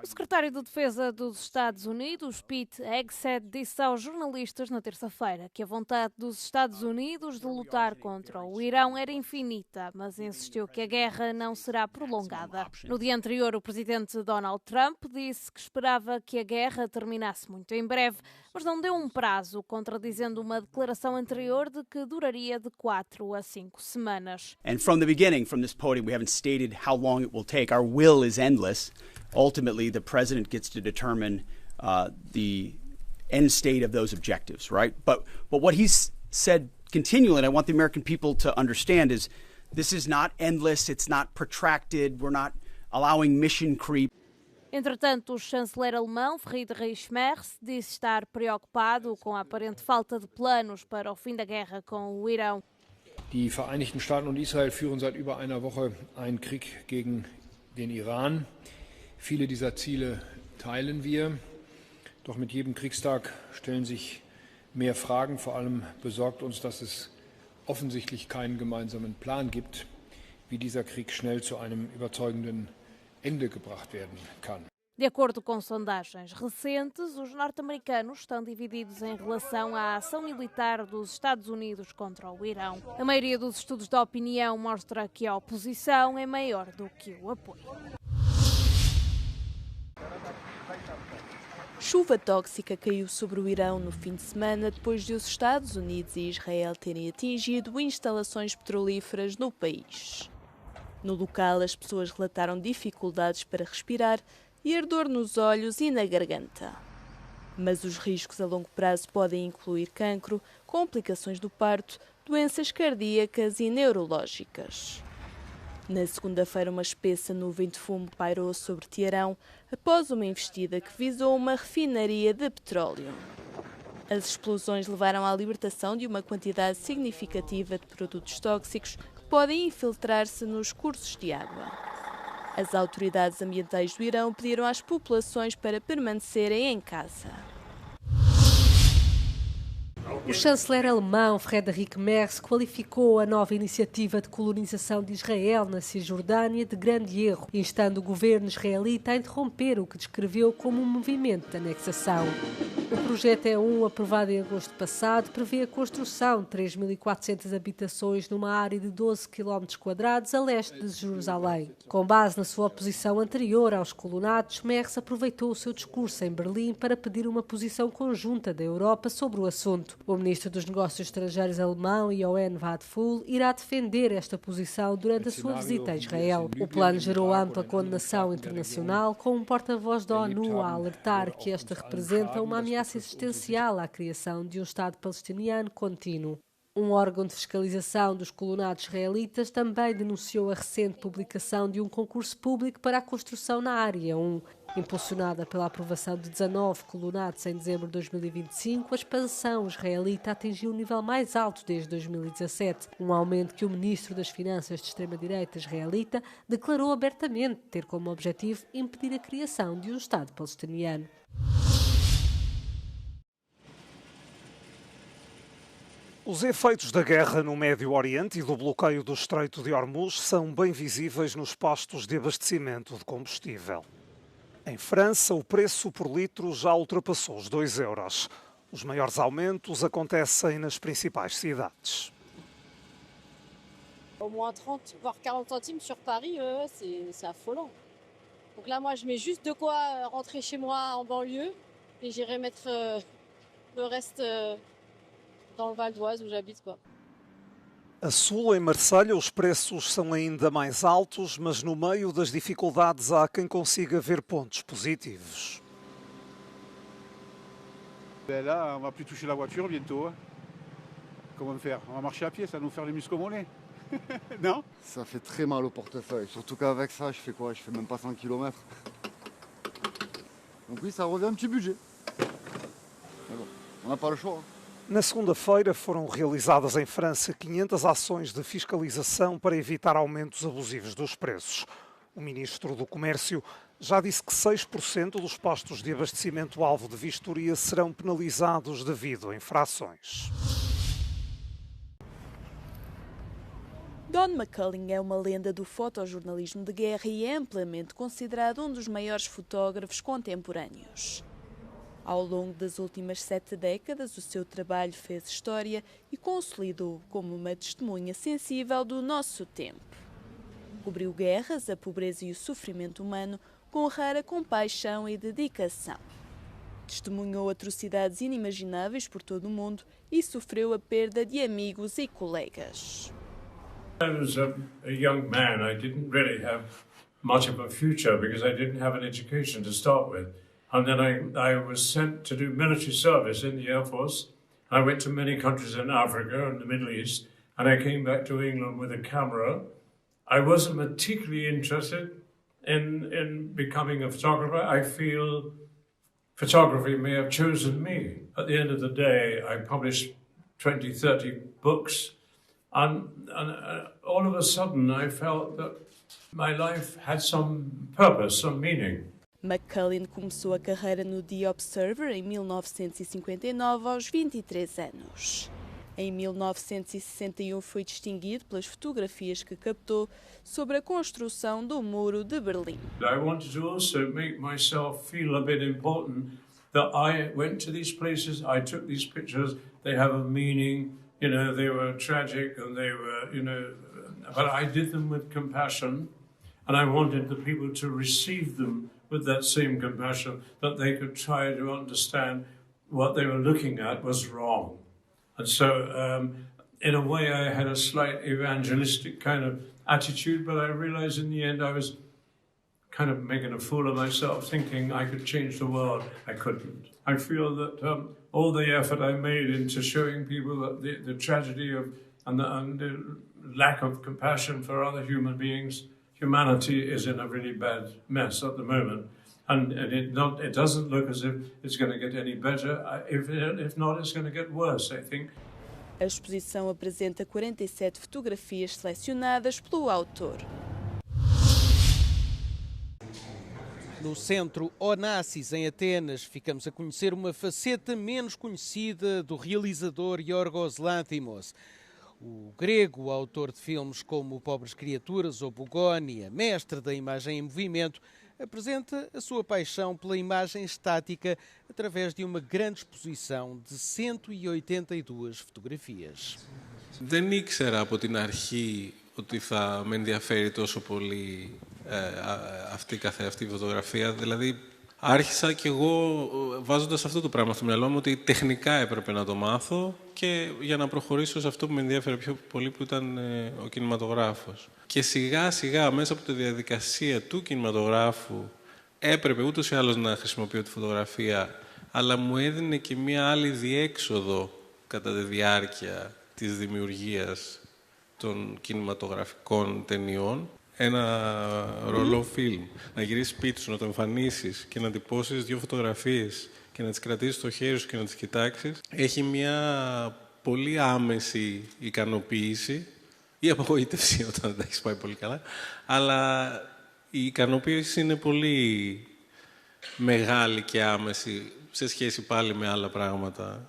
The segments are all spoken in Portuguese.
O secretário de Defesa dos Estados Unidos, Pete Hegseth, disse aos jornalistas na terça-feira que a vontade dos Estados Unidos de lutar contra o Irão era infinita, mas insistiu que a guerra não será prolongada. No dia anterior, o presidente Donald Trump disse que esperava que a guerra terminasse muito em breve, mas não deu um prazo, contradizendo uma declaração anterior de que duraria de 4 a 5 semanas. And from the beginning, from this podium, we haven't stated how long it will take. Our will is endless. Ultimately, the president gets to determine the end state of those objectives, right? But what he's said continually, and I want the American people to understand, is this is not endless, it's not protracted, we're not allowing mission creep. Entretanto, o chanceler alemão, Friedrich Merz, disse estar preocupado com a aparente falta de planos para o fim da guerra com o Irão. Die Vereinigten Staaten und Israel führen seit über einer Woche einen Krieg gegen den Iran. Viele dieser Ziele teilen wir, doch mit jedem Kriegstag stellen sich mehr Fragen. Vor allem besorgt uns, dass es offensichtlich keinen gemeinsamen Plan gibt, wie dieser Krieg schnell zu einem überzeugenden Ende gebracht werden kann. De acordo com sondagens recentes, os norte-americanos estão divididos em relação à ação militar dos Estados Unidos contra o Irão. A maioria dos estudos de opinião mostra que a oposição é maior do que o apoio. Chuva tóxica caiu sobre o Irão no fim de semana depois de os Estados Unidos e Israel terem atingido instalações petrolíferas no país. No local, as pessoas relataram dificuldades para respirar e ardor nos olhos e na garganta. Mas os riscos a longo prazo podem incluir cancro, complicações do parto, doenças cardíacas e neurológicas. Na segunda-feira, uma espessa nuvem de fumo pairou sobre Teherão após uma investida que visou uma refinaria de petróleo. As explosões levaram à libertação de uma quantidade significativa de produtos tóxicos que podem infiltrar-se nos cursos de água. As autoridades ambientais do Irão pediram às populações para permanecerem em casa. O chanceler alemão Friedrich Merz qualificou a nova iniciativa de colonização de Israel na Cisjordânia de grande erro, instando o governo israelita a interromper o que descreveu como um movimento de anexação. O projeto E1, aprovado em agosto passado, prevê a construção de 3.400 habitações numa área de 12 km² a leste de Jerusalém. Com base na sua oposição anterior aos colonatos, Merz aproveitou o seu discurso em Berlim para pedir uma posição conjunta da Europa sobre o assunto. O ministro dos Negócios Estrangeiros alemão, Johann Vadful, irá defender esta posição durante a sua visita a Israel. O plano gerou ampla condenação internacional, com um porta-voz da ONU a alertar que esta representa uma ameaça existencial à criação de um Estado palestiniano contínuo. Um órgão de fiscalização dos colonatos israelitas também denunciou a recente publicação de um concurso público para a construção na Área 1. Impulsionada pela aprovação de 19 colonatos em dezembro de 2025, a expansão israelita atingiu o nível mais alto desde 2017, um aumento que o ministro das Finanças de extrema-direita israelita declarou abertamente ter como objetivo impedir a criação de um Estado palestiniano. Os efeitos da guerra no Médio Oriente e do bloqueio do Estreito de Hormuz são bem visíveis nos postos de abastecimento de combustível. Em França, o preço por litro já ultrapassou os 2 euros. Os maiores aumentos acontecem nas principais cidades. Au moins 30, voire 40 centimes sur Paris, c'est affolant. Donc là, moi, je mets juste de quoi rentrer chez moi en banlieue et j'irai mettre le reste dans le Val d'Oise où j'habite, quoi. A sul, em Marselha, os preços são ainda mais altos, mas no meio das dificuldades há quem consiga ver pontos positivos. Là, on va plus toucher la voiture bientôt. Comment faire? On va marcher à pied, ça va nous faire les muscles au mollet. Non? Ça fait très mal au portefeuille, surtout qu'avec ça, je fais quoi? Je fais même pas 100 km. Donc oui, ça revient un petit budget. Mais bon, on n'a pas le choix. Na segunda-feira foram realizadas em França 500 ações de fiscalização para evitar aumentos abusivos dos preços. O ministro do Comércio já disse que 6% dos postos de abastecimento alvo de vistoria serão penalizados devido a infrações. Don McCullin é uma lenda do fotojornalismo de guerra e é amplamente considerado um dos maiores fotógrafos contemporâneos. Ao longo das últimas 7 décadas, o seu trabalho fez história e consolidou como uma testemunha sensível do nosso tempo. Cobriu guerras, a pobreza e o sofrimento humano com rara compaixão e dedicação. Testemunhou atrocidades inimagináveis por todo o mundo e sofreu a perda de amigos e colegas. I was a young man. I didn't really have much of a future because I didn't have an education to start with. And then I was sent to do military service in the Air Force. I went to many countries in Africa and the Middle East, and I came back to England with a camera. I wasn't particularly interested in becoming a photographer. I feel photography may have chosen me. At the end of the day, I published 20, 30 books, and all of a sudden I felt that my life had some purpose, some meaning. McCullin começou a carreira no The Observer em 1959, aos 23 anos. Em 1961 foi distinguido pelas fotografias que captou sobre a construção do Muro de Berlim. I wanted to also make myself feel a bit important, that I went to these places, I took these pictures, they have a meaning, you know, they were tragic and they were, you know, but I did them with compassion, and I wanted the people to receive them with that same compassion, that they could try to understand what they were looking at was wrong. And so, in a way, I had a slight evangelistic kind of attitude, but I realized in the end I was kind of making a fool of myself, thinking I could change the world. I couldn't. I feel that all the effort I made into showing people that the tragedy of and the lack of compassion for other human beings, humanity is in a really bad mess at the moment, and it doesn't look as if it's going to get any better. If not, it's going to get worse, I think. A exposição apresenta 47 fotografias selecionadas pelo autor. No centro Onassis, em Atenas, ficamos a conhecer uma faceta menos conhecida do realizador Yorgos Lanthimos. O grego, autor de filmes como Pobres Criaturas ou Bugónia, mestre da imagem em movimento, apresenta a sua paixão pela imagem estática através de uma grande exposição de 182 fotografias. Δεν ήξερα από την αρχή ότι θα με ενδιαφέρει τόσο πολύ αυτή καθεαυτή φωτογραφία. Δηλαδή, άρχισα κι εγώ βάζοντας αυτό το πράγμα στο μυαλό μου ότι τεχνικά έπρεπε να το μάθω και για να προχωρήσω σε αυτό που με ενδιαφέρε πιο πολύ που ήταν ο κινηματογράφος. Και σιγά σιγά μέσα από τη διαδικασία του κινηματογράφου έπρεπε ούτως ή άλλως να χρησιμοποιώ τη φωτογραφία, αλλά μου έδινε και μία άλλη διέξοδο κατά τη διάρκεια της δημιουργίας των κινηματογραφικών ταινιών. Ένα ρολό φιλμ, να γυρίσεις σπίτι σου, να το εμφανίσεις και να εντυπώσεις 2 φωτογραφίες και να τις κρατήσεις στο χέρι σου και να τις κοιτάξεις, έχει μια πολύ άμεση ικανοποίηση ή απογοήτευση όταν δεν τα έχεις πάει πολύ καλά, αλλά η ικανοποίηση είναι πολύ μεγάλη και άμεση σε σχέση pali με άλλα πράγματα.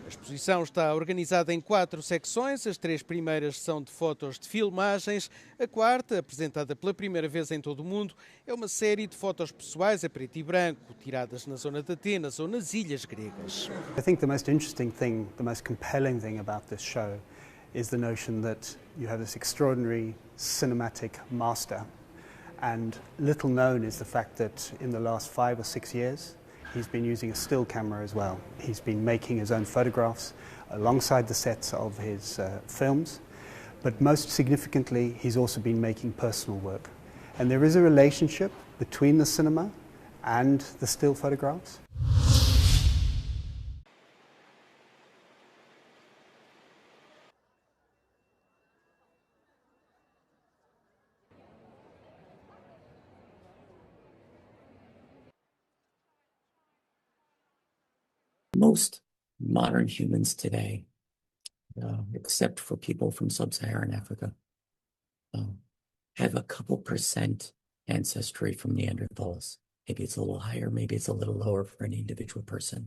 A exposição está organizada em 4 secções. As 3 primeiras são de fotos de filmagens. A quarta, apresentada pela primeira vez em todo o mundo, é uma série de fotos pessoais a preto e branco, tiradas na zona de Atenas ou nas ilhas gregas. I think the most interesting thing, the most compelling thing about this show is the notion that you have this extraordinary cinematic master, and little known is the fact that in the last 5 or 6 years he's been using a still camera as well. He's been making his own photographs alongside the sets of his films, but most significantly he's also been making personal work. And there is a relationship between the cinema and the still photographs. Most modern humans today, except for people from sub-Saharan Africa, have a couple percent ancestry from Neanderthals. Maybe it's a little higher, maybe it's a little lower for an individual person.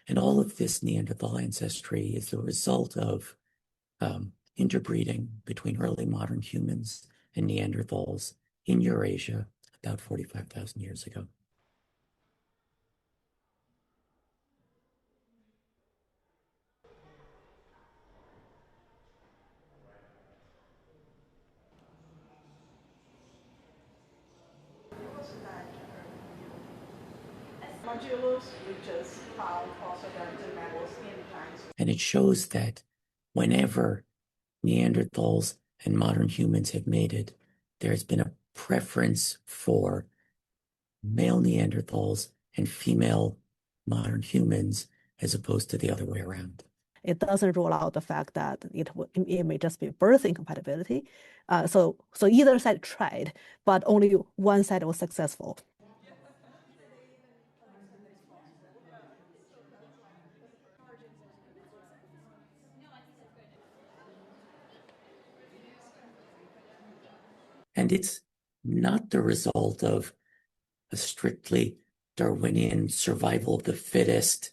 And all of this Neanderthal ancestry is the result of interbreeding between early modern humans and Neanderthals in Eurasia about 45,000 years ago. And it shows that whenever Neanderthals and modern humans have mated, there has been a preference for male Neanderthals and female modern humans as opposed to the other way around. It doesn't rule out the fact that it may just be birth incompatibility. So either side tried, but only one side was successful. And it's not the result of a strictly Darwinian survival of the fittest.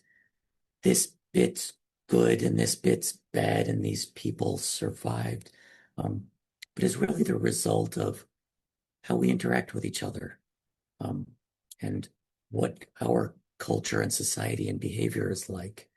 This bit's good and this bit's bad and these people survived. But is really the result of how we interact with each other and what our culture and society and behavior is like.